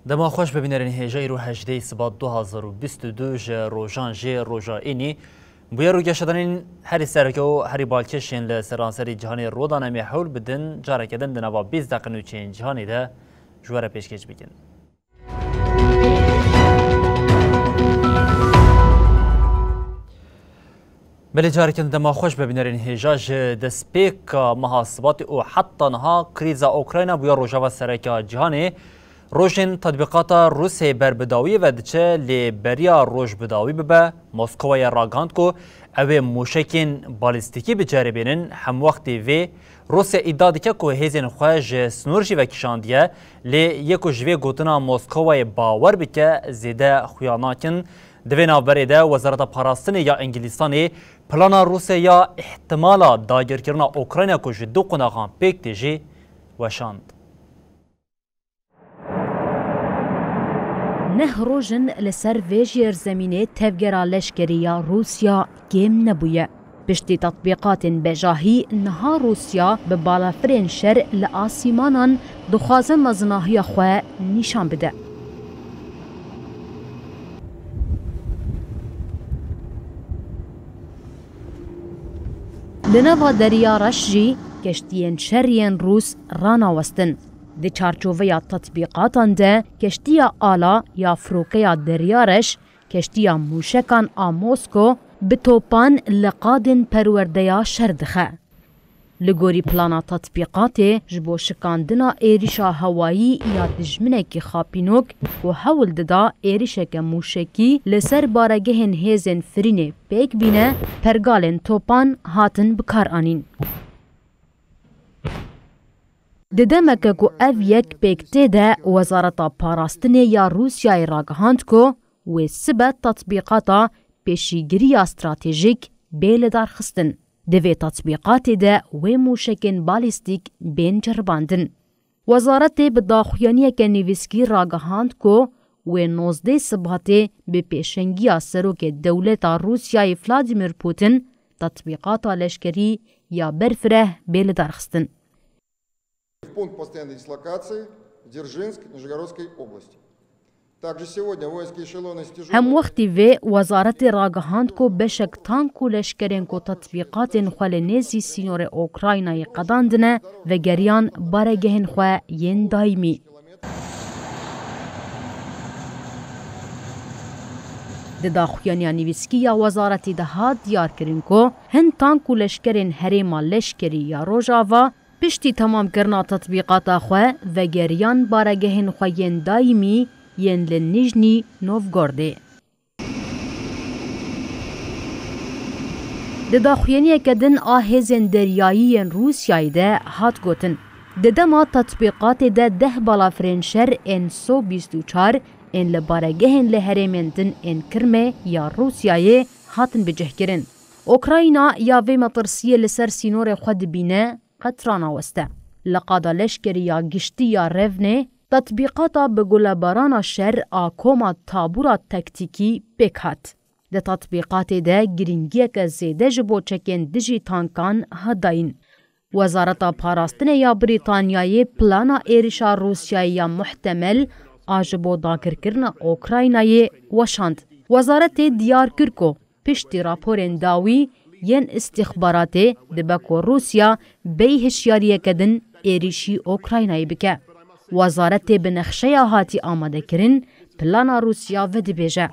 دما خوش ببینرین هجای رو 18 سبات 2022 روژان جه روژا اینی بویا رو گشتنین هری سرکه و هری بالکشین لسرانسری جهانی رودانه محول بدن جاره کدن دنوا 20 دقیقه چین جهانی ده جواره پیشکش بگین. بله جاره کدن دما خوش ببینرین هجاج دسپیک محاسبات او حتی نها کریز اوکراین بویا روژا و سرکه جهانی روشن تطبیقات روسیه بربداوی و دچه لیبریا روش بداوی ببه مسکو یا راگاند کو او موشکین بالستیکی بجاری بینن هم وقتی وی روسیه ادعا که که هزین خواهج سنورجی و کشاندیه لی یکو جوی گوتنا مسکو باور بکه زیده خویاناکن دوی نابری ده وزارت پاراستن یا انگلیستانی پلان روسیه یا احتمالا داگر کرنا اوکراین که جدو قناغان پیک تیجی وشاند. نه روژن لسر ویجیر زمینه تفگرا لشکریا روسیا گیم نبویه. پشتی تطبیقات بجاهی نها روسیا به بالافرین شر لآسیمانان دخوازن مزناهی خواه نشان بده. لنوا دریا رشجی کشتین شرین روس رانا وستن. دی چارچوبه تطبیقاتان ده کشتیا آلا یا فروکیا دریارش کشتیا موشکان آموسکو به توپان لقادن پروردیا شردخه. لگوری پلانا تطبیقات جبو شکاندنا ایریشا هوایی یا دجمنه کی خاپینوک و حول ددا ایریشک موشکی لسر بارگهن هیزن فرینه پیک بینه پرگالن توپان هاتن بکار آنین. ددمکه کو او یک پیکته ده وزارت پاراستن یا روسیای راگهاند کو و سبت تطبیقاتا پیشیگیری استراتژیک بیل دار خستن. دوی تطبیقات ده و موشکن بالیستیک بین جرباندن. وزارت بداخویانی که نویسکی راگهاند کو و 19 سباته به پیشنگی سروک دولت روسیای ولادیمیر پوتین تطبیقات لشکری یا برفره بیل دار خستن. Пункт постоянной дислокации Дзержинск Нижегородской области. Также сегодня воинские эшелоны с тяжелым... هم وقتی وی وزارت راگهاند کو بشک تانکو لشکرین کو تطبیقات خلنیزی سینور اوکراینای قداندنه و گریان بارگهن خو ین دایمی. دداخویانی نویسکی یا وزارتی دهات دیار کرن کو هن تانکو لشکرین هریما لشکری یا روژاوا پشتی تمام کرنا تطبیقات خواه و گریان بارگهن خواه دایمی ین لنجنی نوفگورده. دداخوینی کدن آهزن دریایی روسیای ده هات گوتن. ددما تطبیقات ده بالافرین شر ان 124 ان لبارگهن لهرمندن ان کرمه یا روسیای هاتن بجه کرن. اوکراینا یا وی مطرسیه لسر سینور خود بینه قطرانا وسته. لقادا لشکری یا گشتی یا رفنه تطبیقاتا بگوله بارانا شر آکوما تابورا تکتیکی بکهات. ده تطبیقات ده گرینگیه که زیده جبو چکن دجی تانکان هداین. وزارت پاراستن یا بریتانیای پلانا ایریشا روسیای یا محتمل آجبو داگر کرنا اوکراینای وشاند. وزارت دیار کرکو پشتی راپورن داوی ین استخبارات دبکو روسیا بی هشیاریه کدن ایریشی اوکراینای بکه. وزارت بنخشه هاتی آماده کرن پلانا روسیا و دبیجه.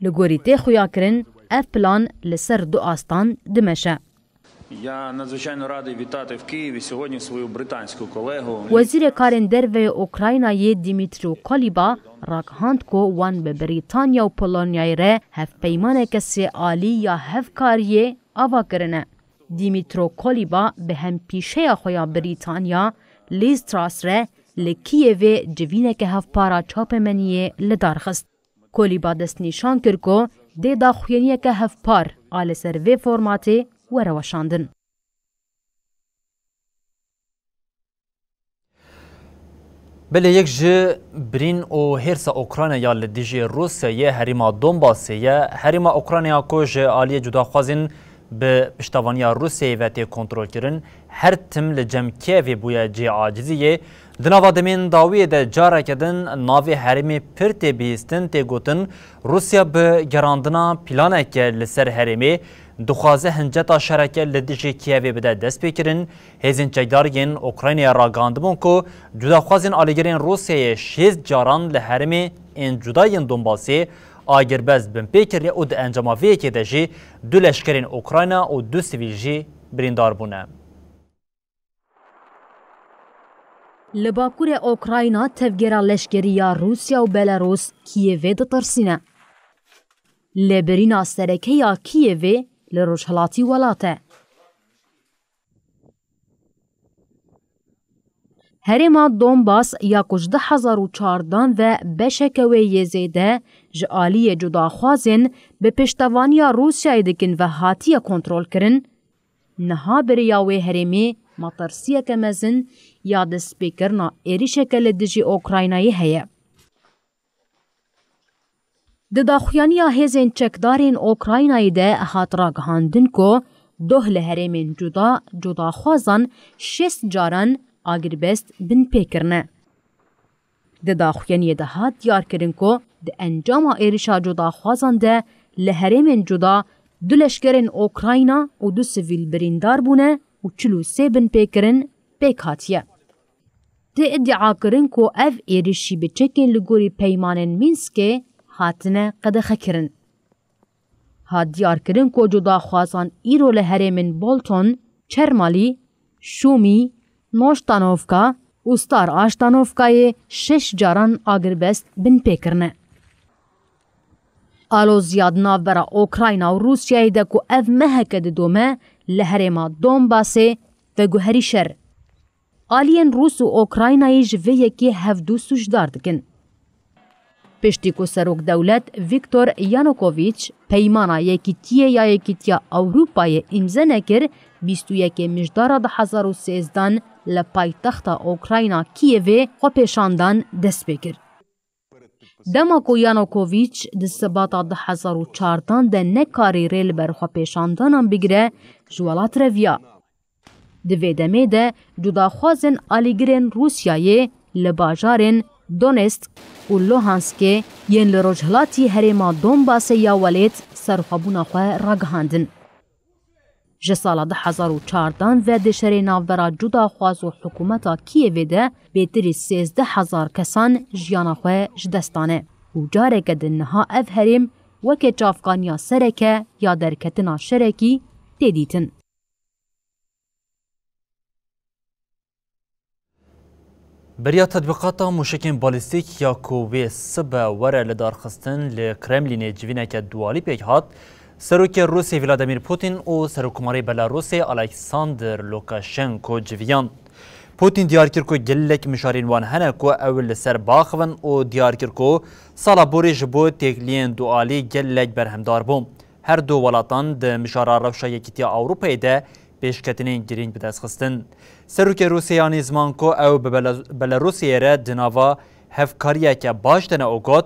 لگوری تی خویا کرن اف پلان لسر دو آستان دمشه. Я надзвичайно радий вітати в Києві сьогодні свою британську колегу. وزیر کارن در و اوکراینای دیمیترو کالیبا راگهاند کو وان به بریتانیا و پولونیای ره هف پیمانه کسی آلی یا هف کاریه آوا کرنه. دیمیترو کالیبا به هم پیشه خویا بریتانیا لیز تراس ره li Kiyevê civîneke hevpara çapemeniye li dar xist. Kolîba destnîşan kir ku dê daxuyeniyeke hevpar a li ser vê formatê were weşandin. Belê yek ji birîn û hêrsa Ukraynaya li dijî Rusyayê herîma Donbasê ye, herîma Ukraynaya ku ji aliyê cudaxwazên bi piştavaniya Rusyayê ve tê kontrol kirin, her tim li cem Kievê bûye cê aciziyê. Di nava demên dawiyê de careke din navê herêmê pir tê bihîstin tê gotin Rusya bi gerandina planeke li ser herêmê dixwaze hinceta şereke li dijî Kievê bide dest pê kirin. Hêzên çekdariyên Ukraynaya ragandibûn ku cudaxwazên alîgirên Rusyayê 6 caran li herêmê ên cudayên Donbasê agirberz bin pê kiriye û di encama vê yekê de jî 2 leşkerên Ukrayna û 2 sivîl jî birîndar bûne. Li Bakurê Ukrayna tevgera leşkeriya Rusya û Belarus Kiyevê ditirsîne. Lêbirîna serekeya Kiyevê li rojhilatî welat e. Herêma Donbas ya ku ji 2014 ve beşeke wê yê zêde ji aliyê cudaxwazên bi piştevaniya Rusyayê dikin ve hatiye kontrol kirin, niha biriya wê herêmê matirsiyeke mezin ya destpêkirina êrişeke li dijî Ukraynayê heye. Di daxuyaniya hêzên çekdarên Ukraynayê de hat ragihandin ku doh li herêmên cudaxwazan 6 caran agirbest bin pêkirine. Di daxuyaniyê de hat diyarkirin ku di encama êrişa cudaxwazan de li herêmên cuda 2 leşkerên Ukrayna û 2 sivîl birîndar bûne û 43 bin pêkirin pêk hatiye. Tê iddia kirin ku ev êrişî bi çekên li gorî peymanên Minskê hatine qedexekirin. Hat diyarkirin ku cudaxwazan îro li herêmên Bolton, Çermalî, Şûmî, Noştanovka û Star Aştanovkayê 6 caran agirbest bin pêkirine. Alozya navbera Ukrayna û Rusyayê de ku ev meheke didome li herêma Donbasê ve guherî şer. Aliyên Rus û Ukraynayê ji vê yekê hevdû suçdar dikin. Piştî ku serok dewlet Viktor Yanukovych peymana Yekîtiyê ya Yekîtiya Ewropayê îmze nekir, 21 mijdara 2013 li paytexta Ukrayna Kiyevê xwepêşandan dest pê kir. Dema ku Yanukovych di sebata 2014 de nekarî rê li ber xwepêşandanan bigire ji welat reviya. Di vê demê de cudaxwazên alîgirên Rusyayê li bajarên Donetsk û Luhanskê yên li rojhilatî herêma Donbasê ya welêt serxwebûna xwe ragihandin. Ji sala 2014 ve di şerê navbera cudaxwaz û hikûmeta Kiyevê de bêtirî 13,000 kesan jiyana xwe ji dest dane û careke di niha ev herêm weke çavkaniya sereke ya derketina şerekî tê dîtin. Beriya tedbîqata mûşekên balîstîk ya ku wê sibe were li darxistin li Kremlînê civîneke dualî pêk hat, Serokê Rûsyê Vladimir Putin û Serokkomarê Belarusê Alexander Lukashenko civiyan. Putin diyar kir ku gelek mişarên wan hene ku ew li ser baxivin û diyar kir ku sala borê ji bo têkliyên dualî gelek berhemdar bû. Her du welatan di mişara rewşa Yekîtiya Ewropayê de pêşketinên girîng bi dest xistin. Serokê Rûsyê yanî ziman ku ew bi Belarusiyê re di nava hevkariyeke baş dene û got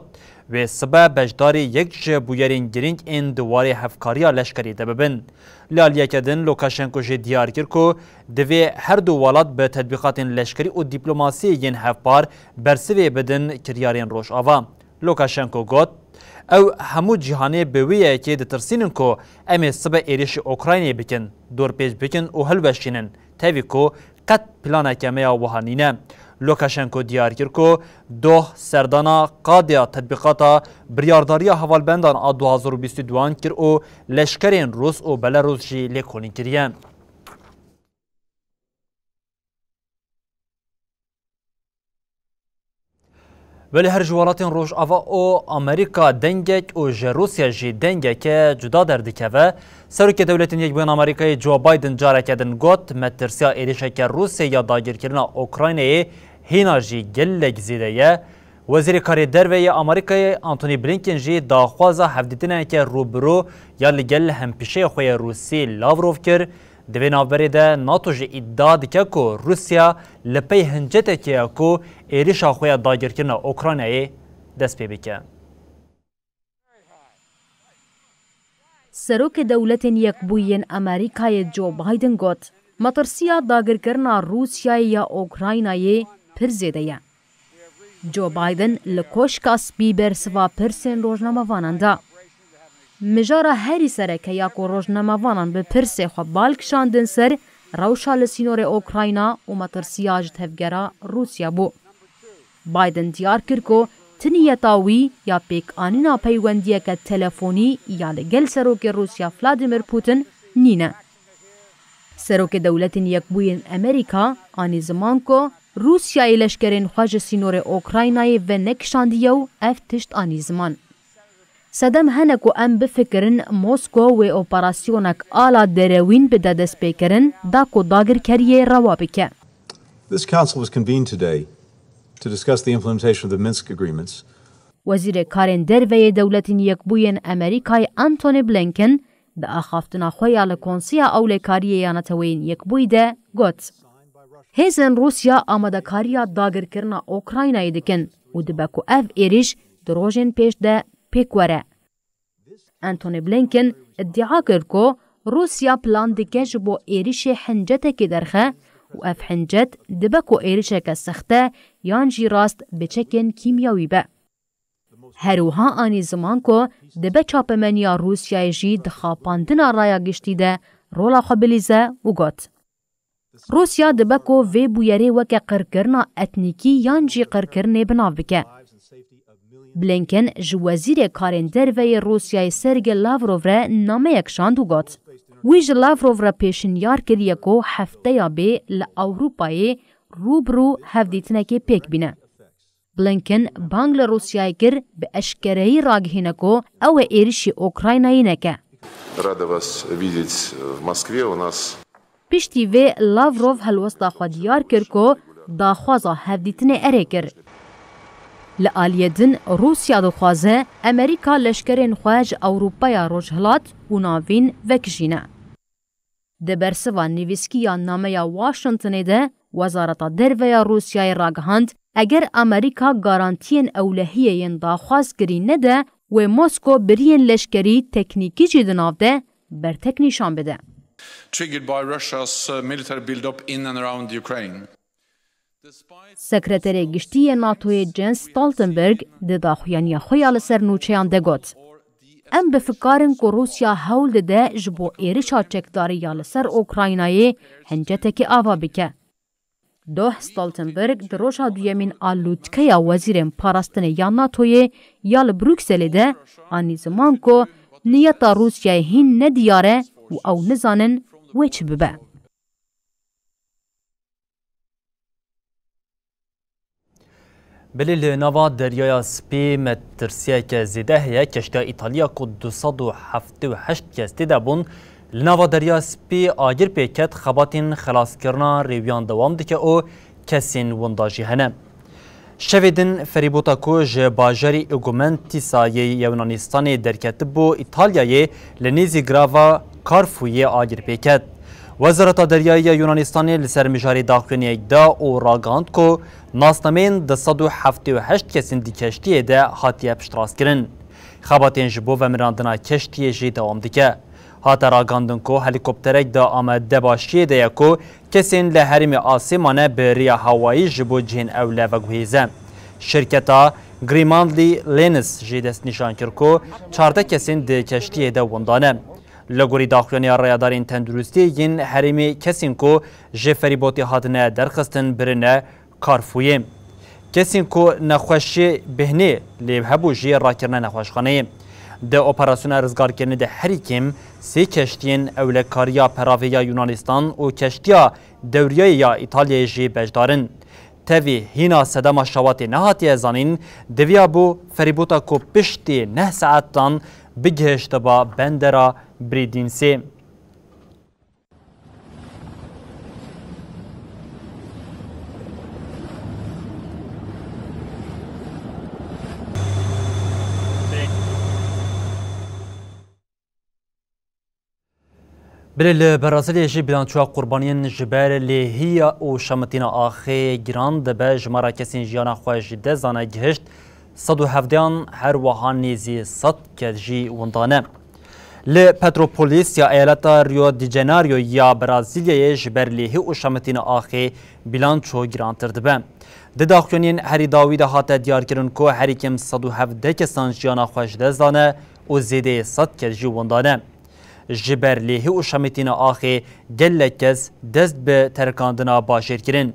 ve sibe beşdarî yek ji bûyerên girîng ên di warê hevkariya leşkerî de bibin. Li aliyeke din Lukashenko jê diyar kir ku divê her du welat bi tedbîqatên leşkerî û dîplomasiyê yên hevpar bersivê bidin kiryarên Rojava. Lukashenko got ew hemû cîhanê bi wê yekê ditirsînin ku em ê sibe êrişî Ukraynayê bikin, dorpêç bikin û hilweşînin, tevî ku qet planeke me ya wiha nîne. Lukashenko diyar kir ku doh serdana qadiya tedbîqata biryardariya hevalbendan a 2022 kir û leşkerên Rûs û Belarus jî lê kolîn kiriye. Welê her ji welatên Rojava û Amerîka dengek û ji Rusya jî dengeke cuda derdikeve, Serokê Dewletên Yekbûyên Amerîkayê Joe Biden careke din got me tirsiya êrişeke Rusyê ya dagirkirina Ukraynayê هینا جی گلک زیده یه وزیر کاری دروی آمریکای آنتونی بلینکن جی داخوازا هفدیتنه که روبرو یا لگل همپیشه خوی روسی لاوروف کر دوی نابری ده ناتو جی ادعا دکه که روسیا لپی هنجته که که ایریشا خوی داگر کرن اوکراینای دست پی بکه. سروک دولت یکبوین امریکای جو بایدن گوت مطرسیا داگر کرنا روسیای یا اوکراینای پر زیده یه. جو بایدن لکوشکا سپی برسوا پرسین روزنامه‌وانان دا. مجارا هری سرکه یا که روزنامه‌وانان به پرسه خو بالکشاندن سر روشا لسینور اوکراینا و مطرسیاج تفگرا روسیا بو. بایدن دیار کر که تنیتاوی یا پیک آنینا پیوندیه که تلفونی یا لگل سروک روسیا ولادیمیر پوتین نینه. سروک دولت یکبوین امریکا آنی زمان که روسیای لشکرین خواج سینور اوکراینای و نکشاندیو افتشت آنی زمان. سدم هنکو ام بفکرن موسکو و اپراسیونک آلا دروین به دست بکرن دا کو داگر کریه روا بکه. This council was convened today to discuss the implementation of the Minsk agreements. وزیر کارن دروی دولت یکبوین امریکای آنتونی بلینکن دا آخافتنا خویا لکنسیا اولکاریه یانتوین یکبوی ده گوت. هیزن روسیا آماده کاریا داگر کرنا اوکراینای دکن و دبکو اف ایریش دروژن پیش ده پیکوره. آنتونی بلینکن ادعا کرد که روسیا پلان دکش با ایریش حنجته که درخه و اف حنجت دبکو ایریشه که سخته یانجی راست بچکن کیمیاوی به. هروها آنی زمان که دبه چاپمنیا روسیای جی دخاپاندنا رایا گشتی ده رولا خبلیزه و گوت. روسیا دبکو وی بویری وکه قرکرنا اتنیکی یانجی قرکرنه بناو بکه. بلینکن جوازیر کارن دروی روسیای سرگ لاوروف را نامه یکشاند و گوت. ویج لاوروف را پیشن یار کریه که هفته یا به لأوروپای روبرو هفدیتنه که پیک بینه. بلینکن بانگل روسیای کر به اشکرهی راگهینه که او ایریشی اوکراینایی نکه. Рада вас видеть в Москве. У нас پشتی وی لاوروف هلوستا خود دیار کر که داخوازا هفدیتنه اره کر. لآلیدن روسیا دخوازه امریکا لشکرین خواج اوروپایا روجهلات و ناوین وکجینه. دبرسوان نویسکیا نامه واشنطنه ده وزارت درویا روسیای راگهاند اگر امریکا گارانتین اولهیین داخواز گری نده و موسکو برین لشکری تکنیکی جی دناو ده برتک نشان بده. Triggered by Russia's military build-up in and around Ukraine. سکرتری گشتی ناتوی جنس ستالتنبرگ ده داخویانی خویال سر نوچیان ده گوت. ام بفکارن که روسیا هول ده جبو ایرشا چکداری یال سر اوکراینای هنجتک آوا بکه. دوه ستالتنبرگ در روشا دویمین آلوتکه وزیرین پاراستن یا ناتوی یال بروکسل ده آنی زمان که نیتا روسیای هین ندیاره و او نزانن ویچ ببه. بلیل نوا دریای سپی مترسیه که زیده هیه کشتی ایتالیا که 278 کس دیده بون لنوا دریا سپی آگیر پیکت خباتین خلاص کرنا ریویان دوام دکه او کسین ونداجی هنه. شویدن فریبوتا کو جه باجری اگومنتی سایه یونانیستان درکت بو ایتالیای لنیزی گراوا کارفوی آگیر پیکت. وزارت دریایی یونانیستان لسر مجاری داخلی دا او راگاند کو ناسنامین 278 کسین دی کشتی ده هاتیه پشتراس کرن. خباتین جبو و مراندنا کشتی جی دوام دیگه. هاتا راگاندن کو هلیکوپترک دا آمده باشیه ده کو کسین لحرم آسیمانه به ریا هوایی جبو جین اوله و گویزه. شرکتا گریماندلی لینس جی دست نشان کر کو 14 کسین دی کشتی ده وندانه. لگوری داخلانی رایدارین تندرستی ین حریمی کسین کو جفری بوتی هاتنه درخستن برنه کارفویه. کسین کو نخوشی بهنه لیب هبو جی راکرنه نخوشخانه. ده اپراسیون رزگار کرنه ده هریکیم سی کشتین اولکاریا پراویا یونانستان و کشتیا دوریای یا ایتالیا جی بجدارن. تاوی هینا صدام شواتی نهاتی ازانین دویا بو فریبوتا کو پشتی 9 ساعتان بگهشت با بندرا بریدینسی. بله برازیل جی بیلانچوها قربانیان جبر لهیا و شمتینا آخه گران دبه جمارا کسین جیانا خواه جده زانه گهشت 117 هر وحان نیزی 100 که جی وندانه. لپتروپولیس یا ایالتا ریو دی جناریو یا برازیلیای جبر لهی و شمتینا آخه بیلانچو گران تردبه. داخلین هری داوی ده هاته دیار کرن که هری کم 117 کسان جیانا خواه جده زانه و زیده 100 که جی وندانه. جبر لیهی و شمیتین آخی گلکز دست به ترکاندنا باشیر کرن.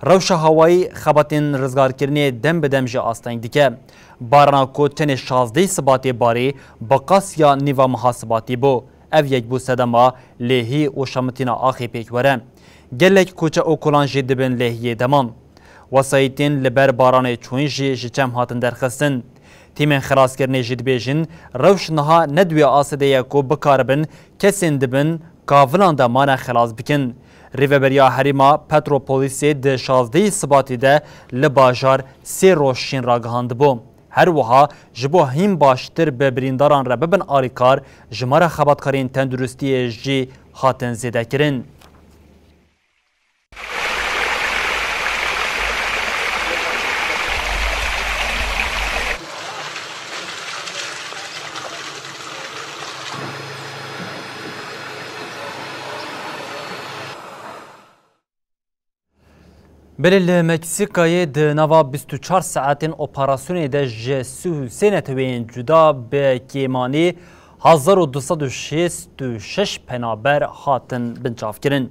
روش هوایی خباتین رزگار کرنی دم به دم جا آستنگ دیگه. بارانا کو تن 16 سباتی باری بقاس یا نیوا محاسباتی بو. او یک بو سدما لیهی و شمیتین آخی پیکوره. گلک کوچه او کلان جی دبن لیهی دمان. وسایتین لبر باران چون جی جچم هاتن درخستن. تیمن خلاص کرنه جد بیجن روش نها ندوی آسده یکو بکاربن کسین دبن کافلان دا مانا خلاص بکن. ریوبریا هریما پتروپولیسی ده 16 سباتی ده لباجار 3 روشین را گهاند بو. هر وها جبو هم باشتر به برینداران را ببن آریکار جمارا خباتکارین تندرستی جی خاتن زیده کرن. بله مکسیکای ده نوا 24 ساعتین اپراسیونی ده جسو سینتوین جدا به کیمانی 1266 پنابر هاتن بنچاف کرن.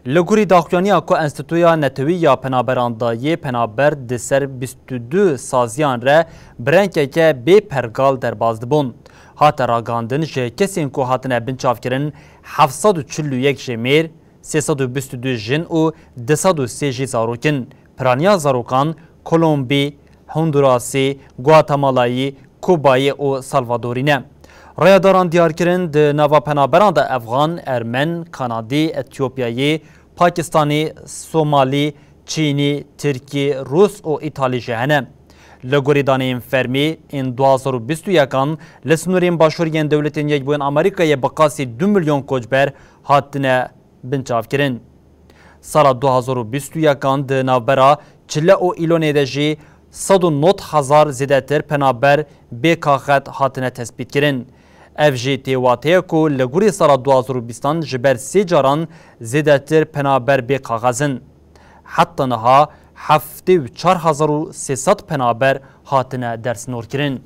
لگوری داخلانی اکو انستیتویا نتوی یا پنابراندایی پنابر دسر 22 سازیان را برنکه که بی پرگال در بازدبون. هات راگاندن جه کسین که هاتن بنچاف کرن 741 جمیر 322 جن و 203 جی زاروکن پرانیا زاروکان کولومبی، هندوراسی، گواتمالایی، کوبایی و سالوادورینه. رایداران دیار کرن ده نوا پنابران ده افغان، ارمن، کانادی، اتیوپیایی، پاکستانی، سومالی، چینی، ترکی، روس و ایتالی جهنه. لگوری دانیم فرمی این 2021 لسنورین باشورین دولتین یک بوین امریکای بقاسی 2 میلیون کوچبر هاتنه بنچاف کرن. سال 2021 ده نوبرا چله او ایلونه ده جی 109,000 زیده تر پنابر بیکاخت هاتنه تثبیت کرن. اف جی تیواته کو لگوری سال 2020 جبر 3 جاران زیده تر پنابر بیکاغزن. حتی نها 74,300 پنابر هاتنه درس نور کرن.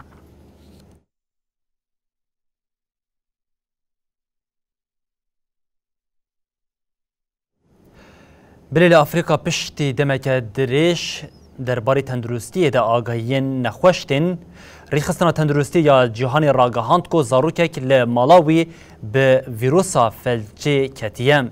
بلیل افریقا پشتی دمک دریش درباره تندرستی ده آگاهین نخوشتین ریخستنا تندرستی یا جهانی راگهاند کو زاروکک لمالاوی به ویروسا فلجی کتیم.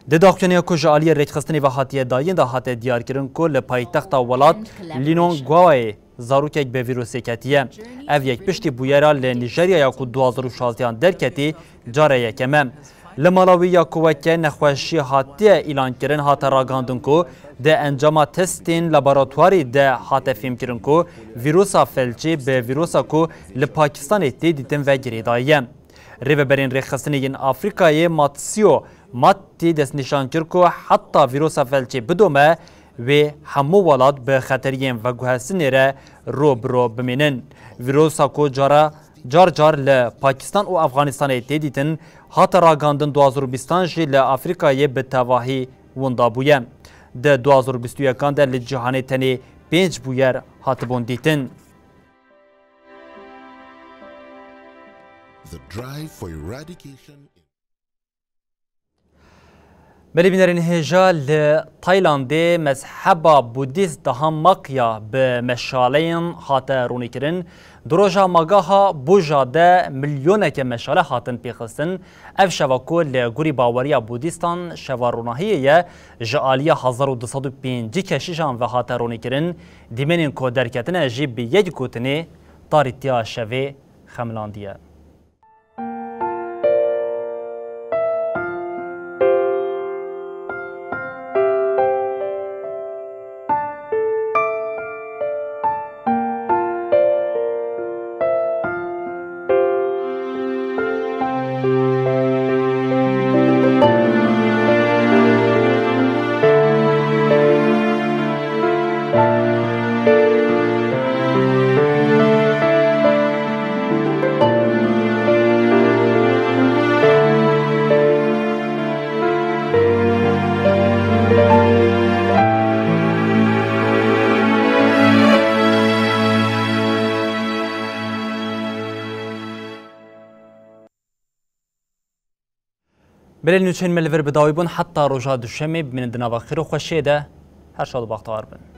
ده داخلانی کو جالی ریخستنی و هاتیه داین ده هات دیار کرن کو لپایتخت ولات لینون گوای زاروکک به ویروسی کتیم. او یک پشتی بویرا لنیجریا یا کو 2016 درکتی جاره یکمم. لمالاوی یا کوکه نخوشی هاتیه اعلان کرن هات راگاندن کو ده انجام تستین لابراتواری ده هات فیلم کرن کو ویروسا فلجی به ویروسا کو لپاکستان دیدن و گریدایه. ریوبرین ریخستنین آفریقای ماتسیو ماتی دست نشان کرد که حتی ویروسا فلجی بدومه و همو ولاد به خطرین و گوهسنی را رو بمینن. ویروسا کو جار لپاکستان و افغانستان دیدن هات راگاندن 2020 جی لافریقای به تواهی وندا بویه. ده 2021 ده لجهانی تنی 5 بویر هات بون دیتن. بلی بینرین هجا لتایلاندی مذهب بودیست دهم مقیا به مشالین هات رونی کرن. دروجا مگاها بوجا ده میلیونه که مشاله هاتن پیخستن اف شواکو لگوری باوریا بودیستان شواروناهیه جعالیه 1205 کشیشان و هات رونی کرن دیمنین که درکتن اجی به یک گوتنی تاریتیا شوی خملاندیه. بلین نوچین ملور بداوی بون حتی روژا دوشمی بمین دناوا خیر و خوشیه ده هر شاد و باختوار بن.